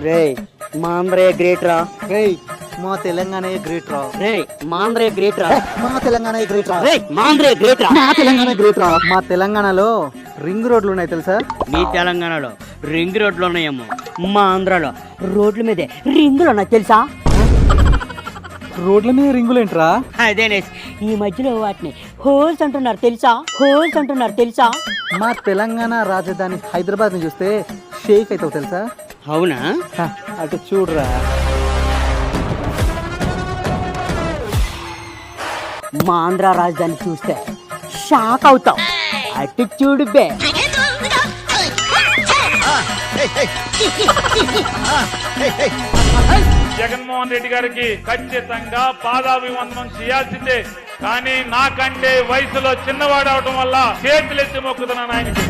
రే మా ఆంధ్రయ్య గ్రేట్ రా. రే మా తెలంగాణ గ్రేట్ రా. రే మా ఆంధ్రయ్య గ్రేట్ రా. మా తెలంగాణ గ్రేట్ రా. రే మా ఆంధ్రయ్య గ్రేట్ రా. మా తెలంగాణ గ్రేట్ రా. మా తెలంగాణలో రింగ్ రోడ్లు ఉన్నాయి తెలుసా? మీ తెలంగాణలో రింగ్ రోడ్లు ఉన్నాయేమో, మా ఆంధ్రాలో రోడ్ల మీదే రింగులు ఉన్నాయి తెలుసా? రోడ్ల మీద రింగులేంట్రా? అదేనే ఈ మధ్యలో వాటిని హోల్స్ అంటున్నారు తెలుసా? హోల్స్ అంటున్నారు తెలుసా? మా తెలంగాణ రాజధాని హైదరాబాద్ ని చూస్తే షేక్ అవుతావు తెలుసా? అవునా? అటు చూడరా. మా ఆంధ్ర రాజధాని చూస్తే షాక్ అవుతావు. అటు చూడు బే. జగన్మోహన్ రెడ్డి గారికి ఖచ్చితంగా పాదాభివందనం చేయాల్సిందే. కానీ నాకంటే వయసులో చిన్నవాడు అవడం వల్ల చేతులెత్తి మొక్కుతున్నాను ఆయనకి.